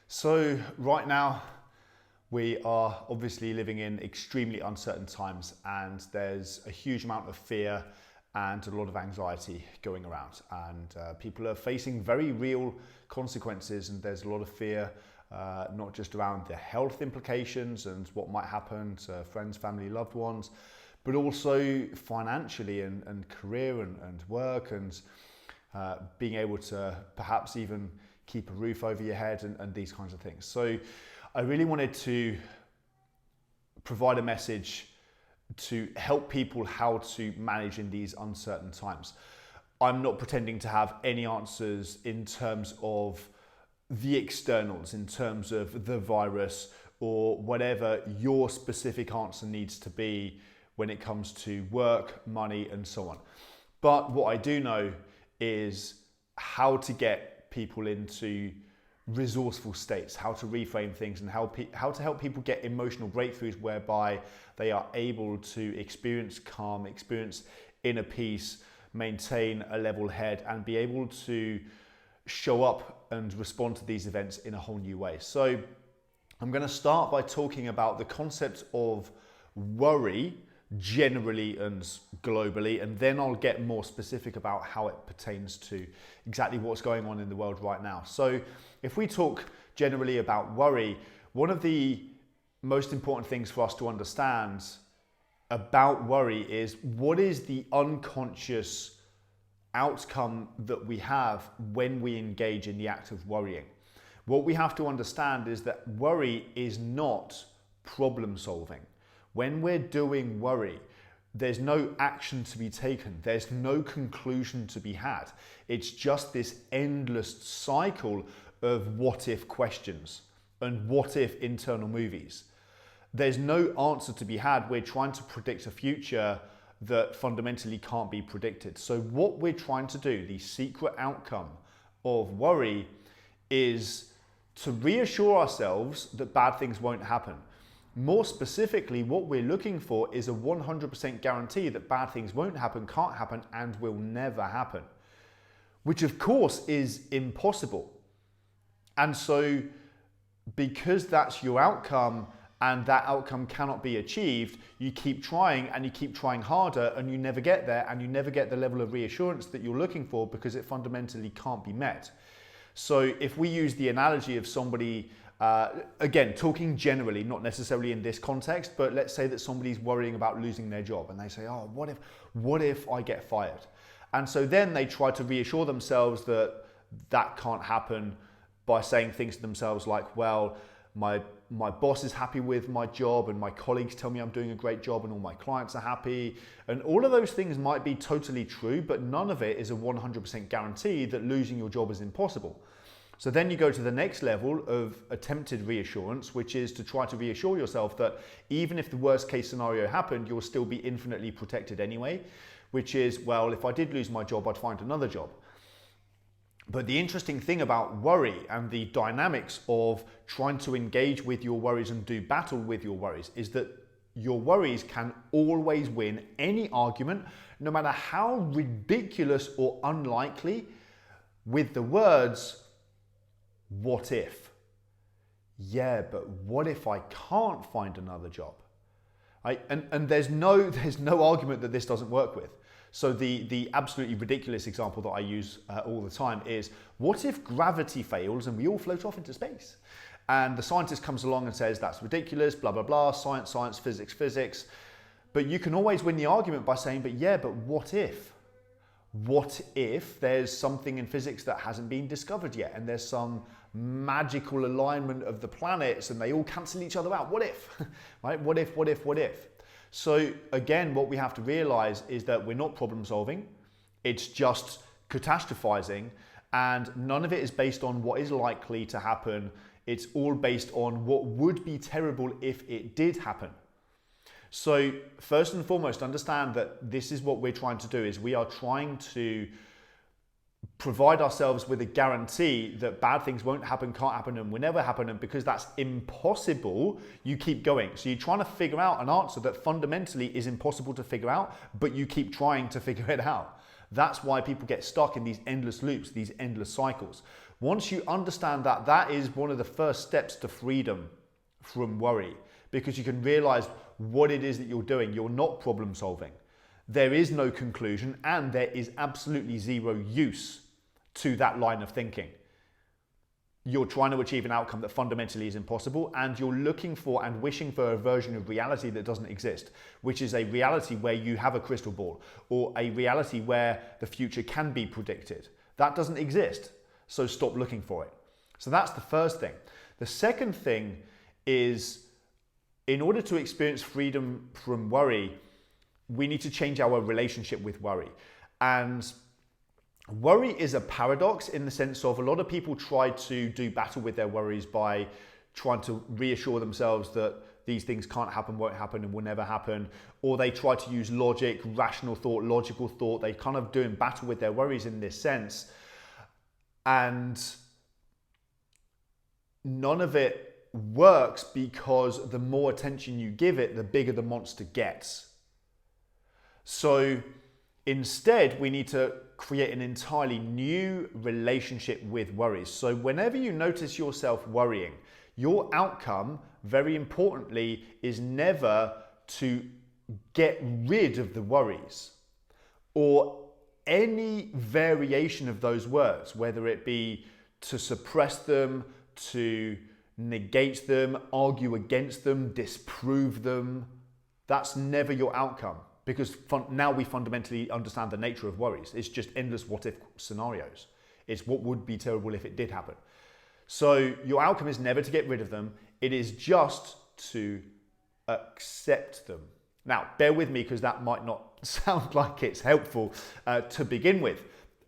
So right now we are obviously living in extremely uncertain times, and there's a huge amount of fear and a lot of anxiety going around, and people are facing very real consequences, and there's a lot of fear, not just around the health implications and what might happen to friends, family, loved ones, but also financially and career and work and being able to perhaps even keep a roof over your head and these kinds of things. So I really wanted to provide a message to help people how to manage in these uncertain times. I'm not pretending to have any answers in terms of the externals, in terms of the virus or whatever your specific answer needs to be when it comes to work, money, and so on. But what I do know is how to get people into resourceful states, how to reframe things, and how to help people get emotional breakthroughs whereby they are able to experience calm, experience inner peace, maintain a level head, and be able to show up and respond to these events in a whole new way. So I'm going to start by talking about the concept of worry generally and globally, and then I'll get more specific about how it pertains to exactly what's going on in the world right now. So if we talk generally about worry, one of the most important things for us to understand about worry is what is the unconscious outcome that we have when we engage in the act of worrying. What we have to understand is that worry is not problem solving. When we're doing worry, there's no action to be taken. There's no conclusion to be had. It's just this endless cycle of what if questions and what if internal movies. There's no answer to be had. We're trying to predict a future that fundamentally can't be predicted. So what we're trying to do, the secret outcome of worry, is to reassure ourselves that bad things won't happen. More specifically, what we're looking for is a 100% guarantee that bad things won't happen, can't happen, and will never happen, which of course is impossible. And so because that's your outcome and that outcome cannot be achieved, you keep trying and you keep trying harder and you never get there, and you never get the level of reassurance that you're looking for because it fundamentally can't be met. So if we use the analogy of somebody, again, talking generally, not necessarily in this context, but let's say that somebody's worrying about losing their job and they say, oh, what if I get fired? And so then they try to reassure themselves that that can't happen by saying things to themselves like, well, my boss is happy with my job and my colleagues tell me I'm doing a great job and all my clients are happy. And all of those things might be totally true, but none of it is a 100% guarantee that losing your job is impossible. So then you go to the next level of attempted reassurance, which is to try to reassure yourself that even if the worst case scenario happened, you'll still be infinitely protected anyway, which is, well, if I did lose my job, I'd find another job. But the interesting thing about worry and the dynamics of trying to engage with your worries and do battle with your worries is that your worries can always win any argument, no matter how ridiculous or unlikely, with the words, what if? Yeah, but what if I can't find another job? Right? And there's no argument that this doesn't work with. So the absolutely ridiculous example that I use all the time is, what if gravity fails and we all float off into space? And the scientist comes along and says, that's ridiculous, blah, blah, blah, science, physics. But you can always win the argument by saying, but what if? What if there's something in physics that hasn't been discovered yet, and there's some magical alignment of the planets and they all cancel each other out? What if? Right? What if? So again, what we have to realize is that we're not problem solving. It's just catastrophizing, and none of it is based on what is likely to happen. It's all based on what would be terrible if it did happen. So first and foremost, understand that this is what we're trying to do, is we are trying to provide ourselves with a guarantee that bad things won't happen, can't happen, and will never happen. And because that's impossible, you keep going. So you're trying to figure out an answer that fundamentally is impossible to figure out, but you keep trying to figure it out. That's why people get stuck in these endless loops, these endless cycles. Once you understand that, that is one of the first steps to freedom from worry, because you can realize what it is that you're doing. You're not problem solving. There is no conclusion, and there is absolutely zero use to that line of thinking. You're trying to achieve an outcome that fundamentally is impossible, and you're looking for and wishing for a version of reality that doesn't exist, which is a reality where you have a crystal ball, or a reality where the future can be predicted. That doesn't exist, so stop looking for it. So that's the first thing. The second thing is, in order to experience freedom from worry, we need to change our relationship with worry. And worry is a paradox in the sense of a lot of people try to do battle with their worries by trying to reassure themselves that these things can't happen, won't happen, and will never happen. Or they try to use logic, rational thought, logical thought. They kind of doing battle with their worries in this sense. And none of it works, because the more attention you give it, the bigger the monster gets. So instead, we need to create an entirely new relationship with worries. So whenever you notice yourself worrying, your outcome, very importantly, is never to get rid of the worries or any variation of those words, whether it be to suppress them, to negate them, argue against them, disprove them. That's never your outcome, because now we fundamentally understand the nature of worries. It's just endless what if scenarios. It's what would be terrible if it did happen. So your outcome is never to get rid of them. It is just to accept them. Now, bear with me, because that might not sound like it's helpful to begin with,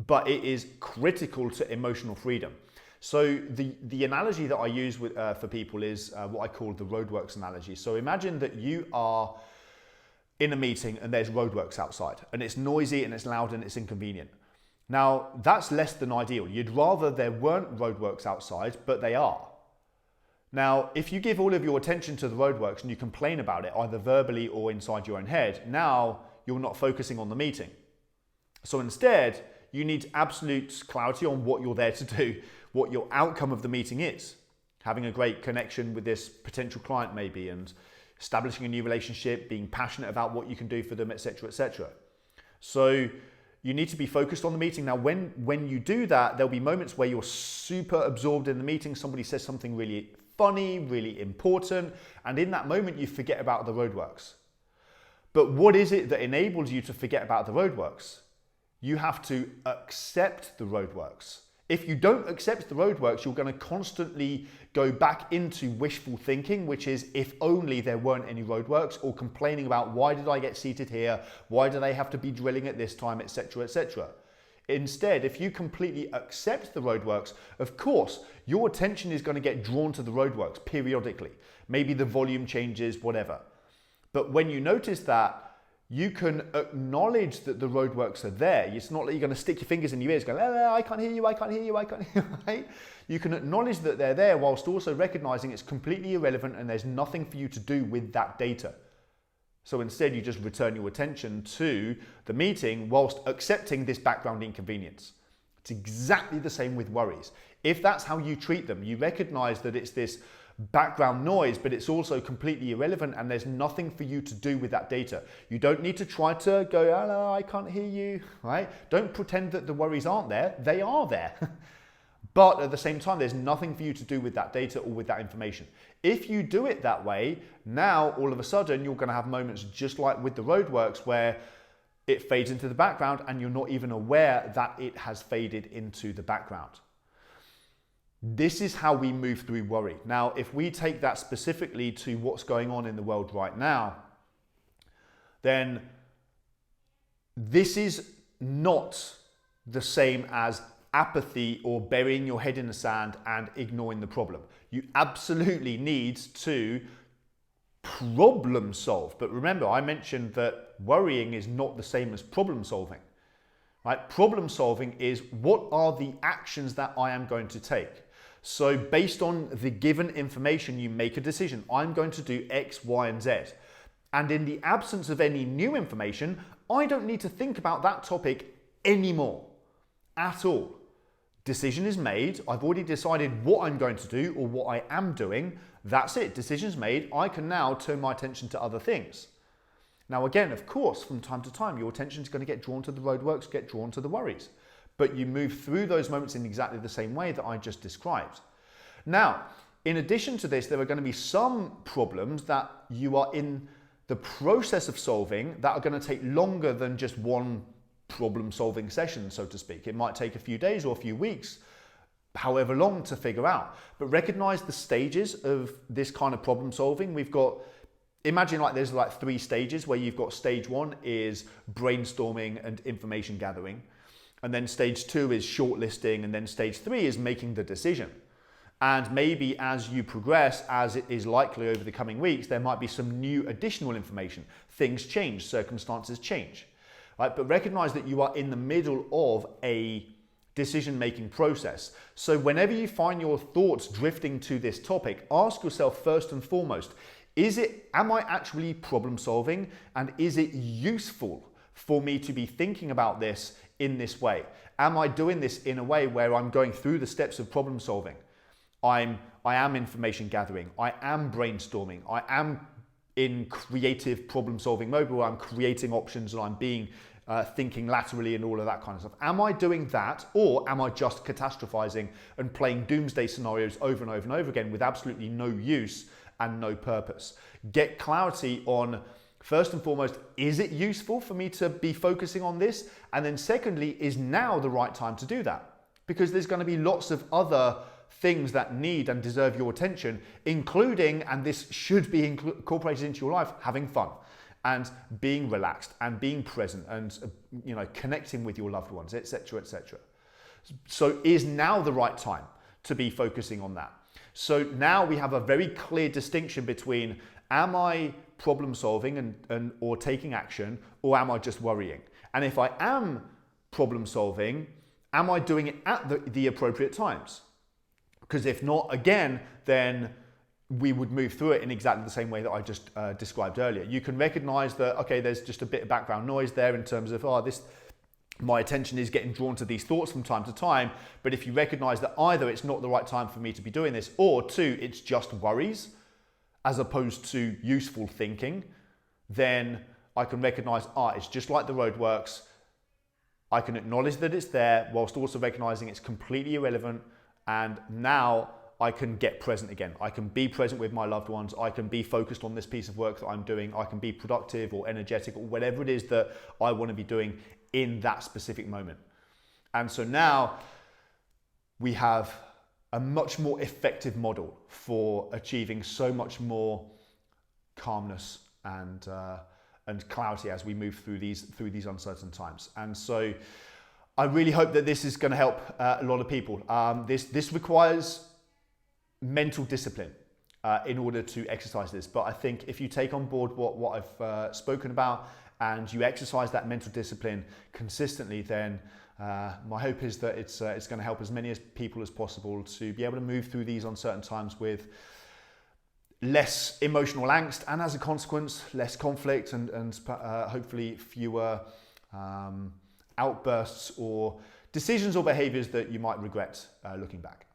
but it is critical to emotional freedom. So the analogy that I use for people is what I call the roadworks analogy. So imagine that you are in a meeting and there's roadworks outside, and it's noisy and it's loud and it's inconvenient. Now, that's less than ideal. You'd rather there weren't roadworks outside, but they are. Now, if you give all of your attention to the roadworks and you complain about it, either verbally or inside your own head, now you're not focusing on the meeting. So instead, you need absolute clarity on what you're there to do, what your outcome of the meeting is. Having a great connection with this potential client maybe, and establishing a new relationship, being passionate about what you can do for them, etc., etc. So you need to be focused on the meeting. Now, when you do that, there'll be moments where you're super absorbed in the meeting. Somebody says something really funny, really important, and in that moment, you forget about the roadworks. But what is it that enables you to forget about the roadworks? You have to accept the roadworks. If you don't accept the roadworks, you're going to constantly go back into wishful thinking, which is if only there weren't any roadworks, or complaining about why did I get seated here? Why do they have to be drilling at this time, etc., etc. Instead, if you completely accept the roadworks, of course, your attention is going to get drawn to the roadworks periodically. Maybe the volume changes, whatever. But when you notice that, you can acknowledge that the roadworks are there. It's not like you're going to stick your fingers in your ears going, I can't hear you, I can't hear you, I can't hear you, right? You can acknowledge that they're there whilst also recognizing it's completely irrelevant and there's nothing for you to do with that data. So instead, you just return your attention to the meeting whilst accepting this background inconvenience. It's exactly the same with worries. If that's how you treat them, you recognize that it's this background noise, but it's also completely irrelevant and there's nothing for you to do with that data. You don't need to try to go, hello, I can't hear you, right? Don't pretend that the worries aren't there. They are there. But at the same time, there's nothing for you to do with that data or with that information. If you do it that way, now all of a sudden you're going to have moments just like with the roadworks where it fades into the background and you're not even aware that it has faded into the background. This is how we move through worry. Now, if we take that specifically to what's going on in the world right now, then this is not the same as apathy or burying your head in the sand and ignoring the problem. You absolutely need to problem solve. But remember, I mentioned that worrying is not the same as problem solving. Right? Problem solving is what are the actions that I am going to take. So based on the given information, you make a decision. I'm going to do X, Y, and Z. And in the absence of any new information, I don't need to think about that topic anymore at all. decision is made. I've already decided what I'm going to do or what I am doing. That's it. Decision's made. I can now turn my attention to other things. Now, again, of course, from time to time, your attention is going to get drawn to the roadworks, get drawn to the worries. But you move through those moments in exactly the same way that I just described. Now, in addition to this, there are going to be some problems that you are in the process of solving that are going to take longer than just one problem-solving session, so to speak. It might take a few days or a few weeks, however long, to figure out. But recognize the stages of this kind of problem-solving. We've got, imagine like there's like 3 stages where you've got stage 1 is brainstorming and information gathering. And then stage 2 is shortlisting, and then stage 3 is making the decision. And maybe as you progress, as it is likely over the coming weeks, there might be some new additional information. Things change, circumstances change. Right? But recognize that you are in the middle of a decision-making process. So whenever you find your thoughts drifting to this topic, ask yourself first and foremost, am I actually problem solving, and is it useful for me to be thinking about this in this way? Am I doing this in a way where I'm going through the steps of problem solving? I am information gathering, I am brainstorming, I am in creative problem solving mode where I'm creating options and I'm thinking laterally and all of that kind of stuff. Am I doing that, or am I just catastrophizing and playing doomsday scenarios over and over and over again with absolutely no use and no purpose? Get clarity on, first and foremost, is it useful for me to be focusing on this? And then secondly, is now the right time to do that? Because there's going to be lots of other things that need and deserve your attention, including, and this should be incorporated into your life, having fun and being relaxed and being present and connecting with your loved ones, etc., etc. So is now the right time to be focusing on that? So now we have a very clear distinction between, am I problem solving and or taking action, or am I just worrying? And if I am problem solving, am I doing it at the appropriate times? Because if not, again, then we would move through it in exactly the same way that I just described earlier. You can recognize that, okay, there's just a bit of background noise there in terms of, my attention is getting drawn to these thoughts from time to time. But if you recognize that either it's not the right time for me to be doing this, or 2, it's just worries as opposed to useful thinking, then I can recognize, it's just like the roadworks. I can acknowledge that it's there whilst also recognizing it's completely irrelevant. And now I can get present again. I can be present with my loved ones. I can be focused on this piece of work that I'm doing. I can be productive or energetic or whatever it is that I want to be doing in that specific moment. And so now we have a much more effective model for achieving so much more calmness and clarity as we move through these uncertain times. And so I really hope that this is going to help a lot of people. This requires mental discipline in order to exercise this. But I think if you take on board what I've spoken about and you exercise that mental discipline consistently, then my hope is that it's going to help as many people as possible to be able to move through these uncertain times with less emotional angst, and as a consequence, less conflict and hopefully fewer outbursts or decisions or behaviors that you might regret looking back.